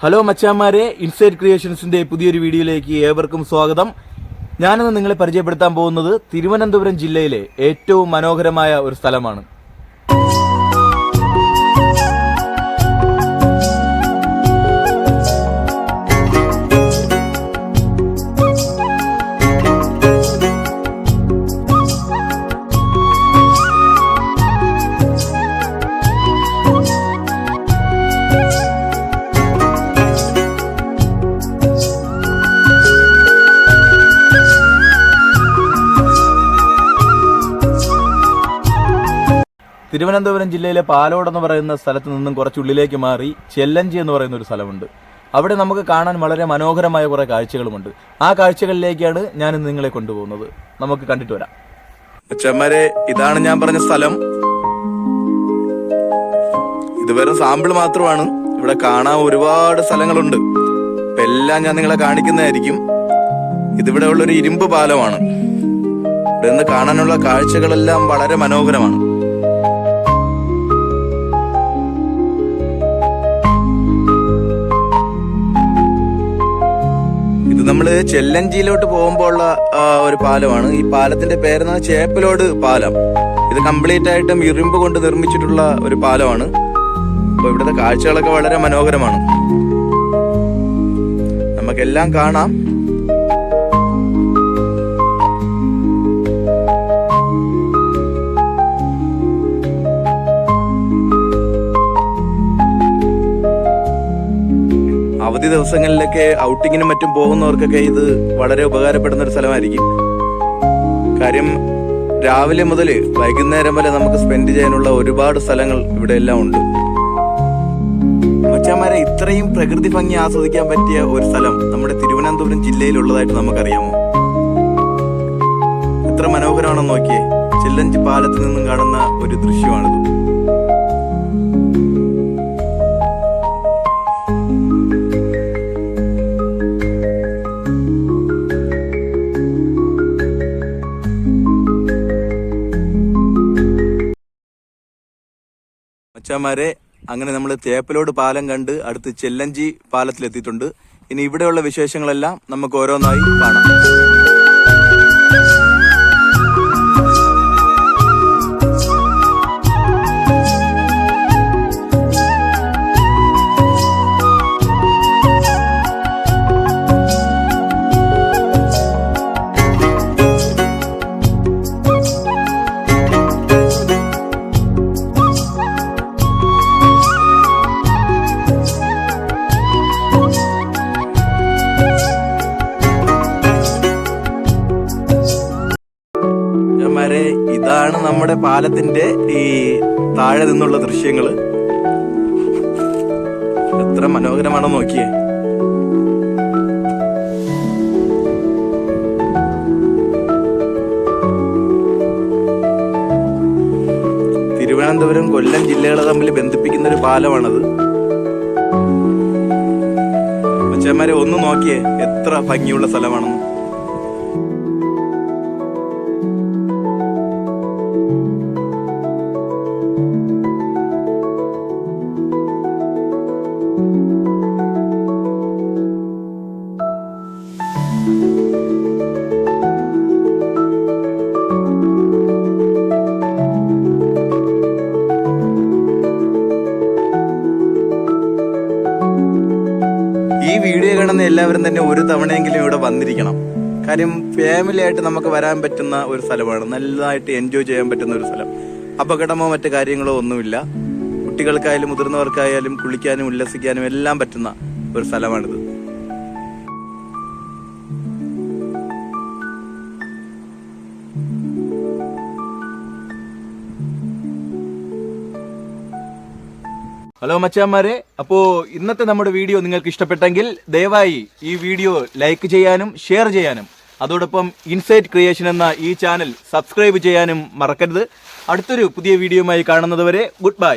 Hello മച്ചാന്മാരെ, insight ക്രിയേഷൻസിന്റെ പുതിയൊരു വീഡിയോയിലേക്ക് ഏവർക്കും സ്വാഗതം. ഞാനിന്ന് നിങ്ങളെ പരിചയപ്പെടുത്താൻ പോകുന്നത് തിരുവനന്തപുരം ജില്ലയിലെ ഏറ്റവും മനോഹരമായ ഒരു സ്ഥലമാണ്. തിരുവനന്തപുരം ജില്ലയിലെ പാലോട് എന്ന് പറയുന്ന സ്ഥലത്ത് നിന്നും കുറച്ചുള്ളിലേക്ക് മാറി ചെല്ലഞ്ചി എന്ന് പറയുന്ന ഒരു സ്ഥലമുണ്ട്. അവിടെ നമുക്ക് കാണാൻ വളരെ മനോഹരമായ കുറേ കാഴ്ചകളുമുണ്ട്. ആ കാഴ്ചകളിലേക്കാണ് ഞാൻ ഇന്ന് നിങ്ങളെ കൊണ്ടുപോകുന്നത്. നമുക്ക് കണ്ടിട്ട് വരാം. അച്ഛന്മാരെ, ഇതാണ് ഞാൻ പറഞ്ഞ സ്ഥലം. ഇത് വെറും സാമ്പിൾ മാത്രമാണ്. ഇവിടെ കാണാൻ ഒരുപാട് സ്ഥലങ്ങളുണ്ട്. എല്ലാം ഞാൻ നിങ്ങളെ കാണിക്കുന്നതായിരിക്കും. ഇതിവിടെ ഉള്ളൊരു ഇരുമ്പ് പാലമാണ്. ഇവിടെ നിന്ന് കാണാനുള്ള കാഴ്ചകളെല്ലാം വളരെ മനോഹരമാണ്. നമ്മള് ചെല്ലഞ്ചിയിലോട്ട് പോകുമ്പോൾ ഉള്ള ഒരു പാലമാണ്. ഈ പാലത്തിന്റെ പേരെന്നാണ് ചേപ്പലോട് പാലം. ഇത് കംപ്ലീറ്റ് ആയിട്ടും ഇരുമ്പ് കൊണ്ട് നിർമ്മിച്ചിട്ടുള്ള ഒരു പാലമാണ്. അപ്പൊ ഇവിടുത്തെ കാഴ്ചകളൊക്കെ വളരെ മനോഹരമാണ്. നമുക്കെല്ലാം കാണാം. അവധി ദിവസങ്ങളിലൊക്കെ ഔട്ടിങ്ങിനും മറ്റും പോകുന്നവർക്കൊക്കെ ഇത് വളരെ ഉപകാരപ്പെടുന്ന ഒരു സ്ഥലമായിരിക്കും. കാര്യം രാവിലെ മുതൽ വൈകുന്നേരം വരെ നമുക്ക് സ്പെൻഡ് ചെയ്യാനുള്ള ഒരുപാട് സ്ഥലങ്ങൾ ഇവിടെ എല്ലാം ഉണ്ട്. മച്ചാന്മാരെ, ഇത്രയും പ്രകൃതി ഭംഗി ആസ്വദിക്കാൻ പറ്റിയ ഒരു സ്ഥലം നമ്മുടെ തിരുവനന്തപുരം ജില്ലയിലുള്ളതായിട്ട് നമുക്കറിയാമോ? എത്ര മനോഹരമാണെന്ന് നോക്കിയേ. ചെല്ലഞ്ചി പാലത്തിൽ നിന്നും കാണുന്ന ഒരു ദൃശ്യമാണിത്. മച്ചാന്മാരെ, അങ്ങനെ നമ്മൾ ചേപ്പലോട് പാലം കണ്ട് അടുത്ത് ചെല്ലഞ്ചി പാലത്തിലെത്തിയിട്ടുണ്ട്. ഇനി ഇവിടെയുള്ള വിശേഷങ്ങളെല്ലാം നമുക്ക് ഓരോന്നായി കാണാം. ഇതാണ് നമ്മുടെ പാലത്തിന്റെ ഈ താഴെ നിന്നുള്ള ദൃശ്യങ്ങള്. എത്ര മനോഹരമാണോ നോക്കിയേ. തിരുവനന്തപുരം കൊല്ലം ജില്ലകളെ തമ്മിൽ ബന്ധിപ്പിക്കുന്ന ഒരു പാലമാണത്. മച്ചാന്മാരെ, ഒന്ന് നോക്കിയേ, എത്ര ഭംഗിയുള്ള സ്ഥലമാണെന്ന്. ഈ വീഡിയോ കാണുന്ന എല്ലാവരും തന്നെ ഒരു തവണയെങ്കിലും ഇവിടെ വന്നിരിക്കണം. കാര്യം ഫാമിലി ആയിട്ട് നമുക്ക് വരാൻ പറ്റുന്ന ഒരു സ്ഥലമാണ്. നല്ലതായിട്ട് എൻജോയ് ചെയ്യാൻ പറ്റുന്ന ഒരു സ്ഥലം. അപകടമോ മറ്റു കാര്യങ്ങളോ ഒന്നുമില്ല. കുട്ടികൾക്കായാലും മുതിർന്നവർക്കായാലും കുളിക്കാനും ഉല്ലസിക്കാനും എല്ലാം പറ്റുന്ന ഒരു സ്ഥലമാണിത്. ഹലോ മച്ചാന്മാരെ, അപ്പോൾ ഇന്നത്തെ നമ്മുടെ വീഡിയോ നിങ്ങൾക്ക് ഇഷ്ടപ്പെട്ടെങ്കിൽ ദയവായി ഈ വീഡിയോ ലൈക്ക് ചെയ്യാനും ഷെയർ ചെയ്യാനും അതോടൊപ്പം ഇൻസൈറ്റ് ക്രിയേഷൻ എന്ന ഈ ചാനൽ സബ്സ്ക്രൈബ് ചെയ്യാനും മറക്കരുത്. അടുത്തൊരു പുതിയ വീഡിയോയുമായി കാണുന്നതുവരെ ഗുഡ് ബൈ.